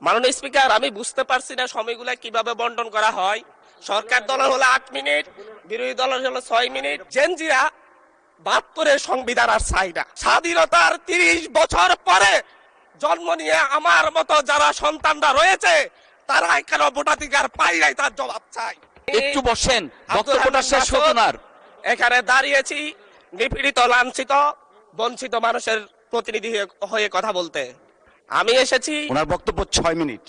মাননীয় স্পিকার, আমি বুঝতে পারছি না সময়গুলা কিভাবে বন্টন করা হয়। সরকার দলের হলো 8 মিনিট, বিরোধী দলের হলো 6 মিনিট। জেনজিরা 72-এর সংবিধান আর চাই না। স্বাধীনতার 30 বছর পরে জন্ম নিয়ে আমার মতো যারা সন্তানরা রয়েছে তারা কেন ভোটাধিকার পাই নাই, তার জবাব চাই। একটু বসেন, বক্তব্যটা শেষ হোক ওনার। এখানে দাঁড়িয়েছি নিপীড়িত, লাঞ্ছিত, বঞ্চিত মানুষের প্রতিনিধি হয়ে কথা বলতে। আমি এসেছি। ওনার বক্তব্য 6 মিনিট।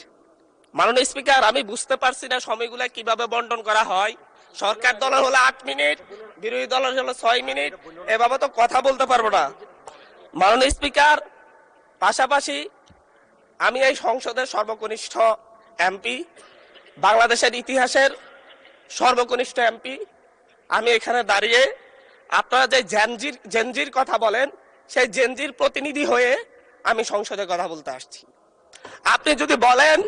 মাননীয় স্পিকার, আমি বুঝতে পারছি না সময়গুলা কিভাবে বন্টন করা হয়। সরকার দলের হলো 8 মিনিট, বিরোধী দলের হলো 6 মিনিট। এভাবে তো কথা বলতে পারবো না। মাননীয় স্পিকার, পাশাপাশি আমি এই সংসদের সর্বকনিষ্ঠ এমপি, বাংলাদেশের ইতিহাসের সর্বকনিষ্ঠ এমপি। আমি এখানে দাঁড়িয়ে আপনারা যে জেনজির কথা বলেন, সেই জেনজির প্রতিনিধি হয়ে আমি সংসদে কথা বলতে আসছি। আপনি যদি বলেন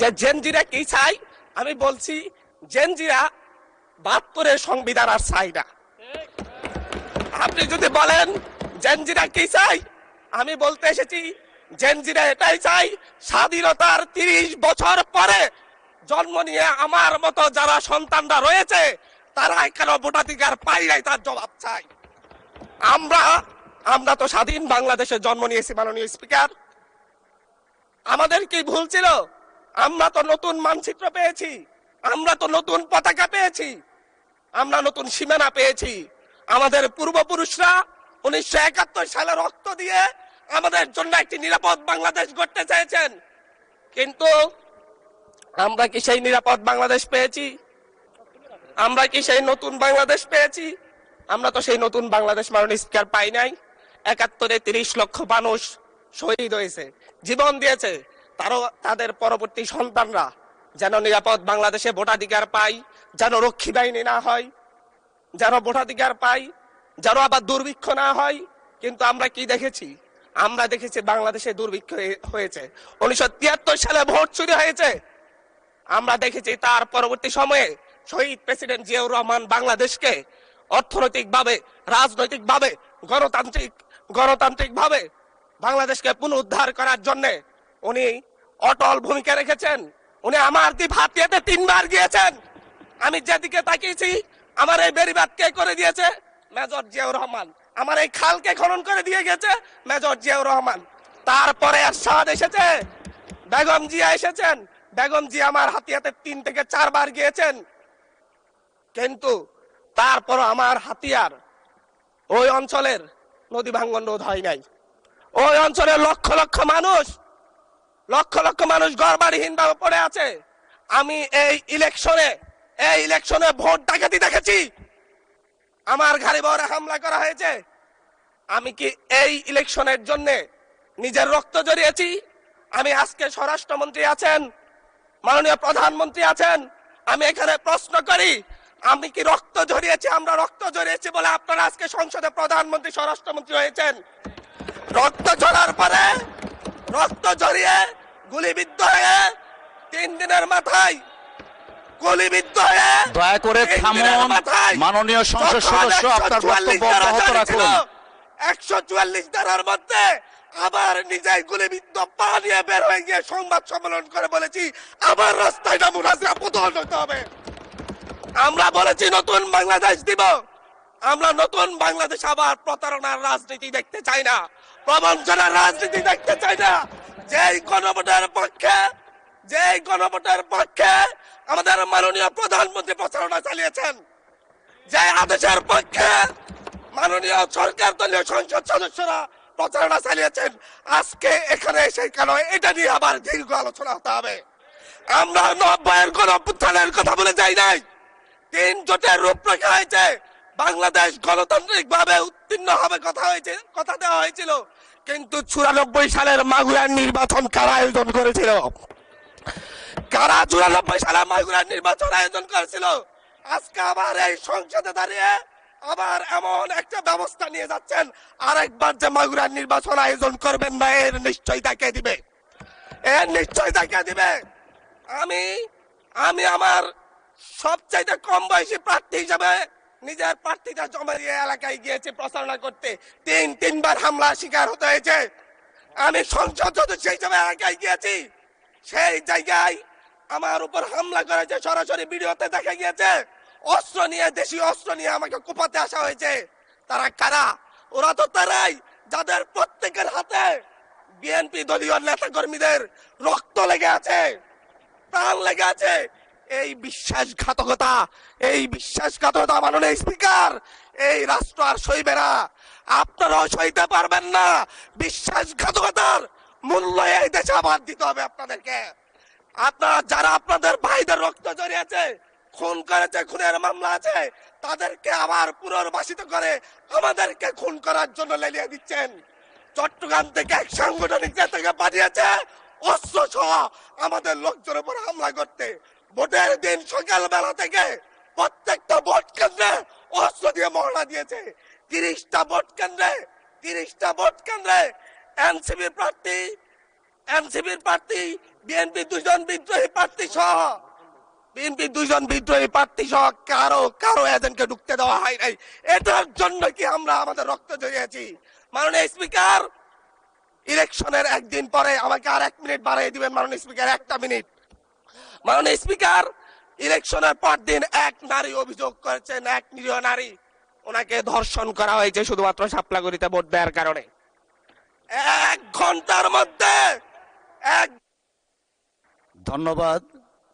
যে জেনজিরা কি চাই, আমি বলছি জেনজিরা 72-এর সংবিধান আর চাই না। আপনি যদি বলেন জেনজিরা কি চাই, আমি বলতে এসেছি জেনজিরা এটাই চাই, স্বাধীনতার 30 বছর পরে জন্ম নিয়ে আমার মতো যারা সন্তানরা রয়েছে তারা কেন ভোটাধিকার পাই নাই, তার জবাব চাই। আমরা তো স্বাধীন বাংলাদেশে জন্ম নিয়েছি। মাননীয় স্পিকার, আমাদের কি ভুল ছিল? আমরা তো নতুন মানচিত্র পেয়েছি, আমরা তো নতুন পতাকা পেয়েছি, আমরা নতুন সীমানা পেয়েছি। আমাদের পূর্বপুরুষরা 1971 সালে রক্ত দিয়ে আমাদের জন্য একটি নিরাপদ বাংলাদেশ গড়তে চেয়েছেন, কিন্তু আমরা কি সেই নিরাপদ বাংলাদেশ পেয়েছি? আমরা কি সেই নতুন বাংলাদেশ পেয়েছি? আমরা তো সেই নতুন বাংলাদেশ মাননীয় স্পিকার পাই নাই। 71-এ 30 লক্ষ মানুষ শহীদ হয়েছে, জীবন দিয়েছে। তাদের পরবর্তী সন্তানরা যেন নিরাপদ বাংলাদেশে ভোটাধিকার পায়, যেন রক্ষী বাহিনী না হয়, যেন ভোটাধিকার পায়, যেন আবার দুর্ভিক্ষ না হয়। কিন্তু আমরা কি দেখেছি? আমরা দেখেছি বাংলাদেশে দুর্ভিক্ষ হয়েছে। 1973 সালে ভোট চুরি হয়েছে। আমরা দেখেছি তার পরবর্তী সময়ে শহীদ প্রেসিডেন্ট জিয়াউর রহমান বাংলাদেশকে অর্থনৈতিকভাবে, রাজনৈতিকভাবে, গণতান্ত্রিকভাবে বাংলাদেশকে পুনরুদ্ধার করার জন্য উনি অটল ভূমিকা রেখেছেন। উনি আমার দ্বীপ হাতিয়াতে 3 বার গিয়েছেন। আমি যেদিকে তাকিয়েছি, আমার এই বেড়িবাঁধ কে করে দিয়েছে? মেজর জিয়াউর রহমান। আমার এই খালকে খনন করে দিয়ে গেছে মেজর জিয়াউর রহমান। তারপরে এরশাদ এসেছে, বেগম জিয়া এসেছেন। বেগম জিয়া আমার হাতিয়াতে 3 থেকে 4 বার গিয়েছেন, কিন্তু তারপর আমার হাতিয়ার ওই অঞ্চলের নদী ভাঙ্গন রোধ হয় নাই। ওই অঞ্চলের লক্ষ লক্ষ মানুষ ঘরবাড়িহীন ভাবে পড়ে আছে। আমি এই ইলেকশনে ভোট ডাকাতি দেখেছি। আমার গাড়ি বহরে হামলা করা হয়েছে। আমি কি এই ইলেকশনের জন্য নিজের রক্ত জড়িয়েছি? আমি আজকে স্বরাষ্ট্রমন্ত্রী আছেন, মাননীয় প্রধানমন্ত্রী আছেন, আমি এখানে প্রশ্ন করি, আমি কি রক্ত ঝরিয়েছি? আমরা রক্ত ঝরিয়েছি বলে আপনারা আজকে সংসদে প্রধানমন্ত্রী, স্বরাষ্ট্রমন্ত্রী হয়েছেন। রক্ত ঝরার পরে, রক্ত ঝরিয়ে গুলিবিদ্ধ হয়ে 3 দিনের মাথায়, গুলিবিদ্ধ হয়ে দয়া করে থামুন। মাননীয় সংসদ সদস্য, আপনার বক্তব্য অব্যাহত রাখুন। 144 ধারার মধ্যে আবার নিজেই গুলিবিদ্ধ পা নিয়ে বের হয়ে গিয়ে সংবাদ সম্মেলন করে বলেছি আবার রাস্তায় নামুন, আজকে প্রধান হতে হবে। আমরা বলেছি নতুন বাংলাদেশ দিব। আমরা নতুন বাংলাদেশ আবার প্রতারণার রাজনীতি দেখতে চাই না, প্রবঞ্চনার রাজনীতি দেখতে চাই না। যেই গণভোটের পক্ষে আমাদের মাননীয় প্রধানমন্ত্রী প্রচারণা চালিয়েছেন, যে আদেশের পক্ষে মাননীয় সরকার দলীয় সংসদ সদস্যরা প্রচারণা চালিয়েছেন, আজকে এখানে সেই কারণে এটা নিয়ে আবার দীর্ঘ আলোচনা হতে হবে। আমরা 90-এর গণঅভ্যুত্থানের কথা বলে যাই নাই। 3 জোটের রূপরেখা হয়েছে, বাংলাদেশ গণতান্ত্রিক ভাবে উত্তীর্ণ হবে কথা দেওয়া হয়েছিল, কিন্তু 94 সালের মাগুরার নির্বাচন কারা আয়োজন করেছিল? কারা 94 সালে মাগুরার নির্বাচন আয়োজন করেছিল? আজকে আবার এই সংসদে দাঁড়িয়ে আবার এমন একটা ব্যবস্থা নিয়ে যাচ্ছেন, আরেকবার যে মাগুরার নির্বাচন আয়োজন করবেন না, এর নিশ্চয়তা কে দিবে? এর নিশ্চয়তা কে দিবে? আমি আমার সবচাইতে কম বয়সী প্রার্থী হিসেবে নিজের প্রার্থীটা জমা দিয়ে এলাকায় গিয়েছি প্রচারণা করতে। 3 বার হামলা শিকার হতে হয়েছে। আমি সংসদ সদস্য হিসেবে এলাকায় গিয়েছি, সেই জায়গায় আমার উপর হামলা করেছে, সরাসরি ভিডিওতে দেখা গিয়েছে। অস্ত্র নিয়ে, দেশীয় অস্ত্র নিয়ে আমাকে কোপাতে আসা হয়েছে। তারা কারা? ওরা তো তারাই যাদের প্রত্যেকের হাতে বিএনপি দলীয় নেতা কর্মীদের রক্ত লেগে আছে, প্রাণ লেগে আছে। এই বিশ্বাসঘাতকতা, এই বিশ্বাসঘাতকতা মাননীয় স্পিকার, এই রাষ্ট্র আর সইবে না। আপনারাও সইতে পারবেন না। বিশ্বাসঘাতকতার মূল্য এই দেশে আবার দিতে হবে আপনাদেরকে। আপনারা যারা আপনাদের ভাইদের রক্ত জড়িয়েছে, খুন করেছে, খুনের মামলা আছে, তাদেরকে আবার পুনর্বাসিত করে আমাদেরকে খুন করার জন্য লেলিয়ে দিচ্ছেন। চট্টগ্রাম থেকে এক সাংগঠনিক নেতাকে পাঠিয়েছে অস্ত্র সহ আমাদের লোকজনের উপর হামলা করতে। ভোটের দিন সকালবেলা থেকে প্রত্যেকটা ভোট কেন্দ্রে অস্ত্র দিয়ে মহড়া দিয়েছে। 30টা ভোট কেন্দ্রে এনসিপির প্রার্থী, বিএনপি দুজন বিদ্রোহী প্রার্থী সহ কারো এজেন্টকে ঢুকতে দেওয়া হয় নাই। এটার জন্য কি আমরা আমাদের রক্ত জড়িয়েছি? মাননীয় স্পিকার, ইলেকশনের একদিন পরে আমাকে আর 1 মিনিট বাড়িয়ে দিবেন মাননীয় স্পিকার, 1টা মিনিট। মাননীয় স্পিকার, ইলেকশনের পর দিন এক নারী অভিযোগ করেছেন, এক নিরীহ নারী, ওনাকে ধর্ষণ করা হয়েছে শুধুমাত্র শাপলাগুড়িতে ভোট দেওয়ার কারণে। 1 ঘন্টার মধ্যে ধন্যবাদ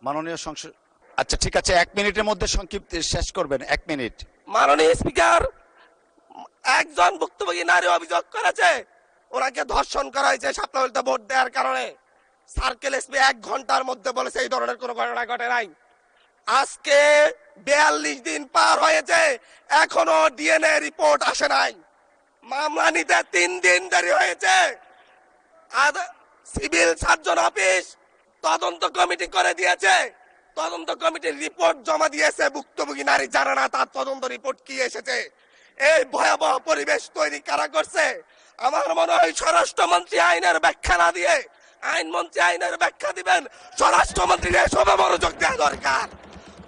মাননীয় সংসদ। আচ্ছা ঠিক আছে, 1 মিনিটের মধ্যে সংক্ষিপ্ত শেষ করবেন, 1 মিনিট। মাননীয় স্পিকার, একজন ভুক্তভোগী নারী অভিযোগ করেছে ওনাকে ধর্ষণ করা হয়েছে শাপলাগুড়িতে ভোট দেওয়ার কারণে। সার্কেল এসপি 1 ঘন্টার মধ্যে বলেছে এই ধরনের কোনো ঘটনা ঘটে নাই। আজকে 42 দিন পার হয়েছে, এখনো ডিএনএ রিপোর্ট আসে নাই। মামলা নিতে 3 দিন দেরি হয়েছে। সিভিল সার্জন অফিস তদন্ত কমিটি করে দিয়েছে, তদন্ত কমিটির রিপোর্ট জমা দিয়েছে। ভুক্তভোগী নারী জানে না তার তদন্ত রিপোর্ট কি এসেছে। এই ভয়াবহ পরিবেশ তৈরি কারা করছে? আমার মনে হয় স্বরাষ্ট্রমন্ত্রী আইনের ব্যাখ্যা না দিয়ে, আইনমন্ত্রী আইনের ব্যাখ্যা দিবেন, স্বরাষ্ট্রমন্ত্রীর এসবে মনোযোগ দেওয়া দরকার।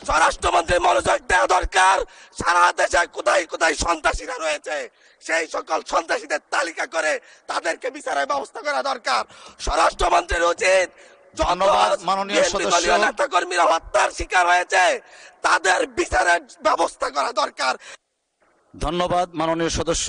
স্বরাষ্ট্রমন্ত্রী মনোযোগ দেওয়া দরকার। সারা দেশে কোথায় কোথায় সন্ত্রাসীরা রয়েছে, সেই সকল সন্ত্রাসীদের তালিকা করে তাদেরকে বিচারের ব্যবস্থা করা দরকার। স্বরাষ্ট্রমন্ত্রীর উচিত ধন্যবাদ মাননীয় সদস্য। নেতা কর্মীরা হত্যার শিকার হয়েছে, তাদের বিচারের ব্যবস্থা করা দরকার। ধন্যবাদ মাননীয় সদস্য।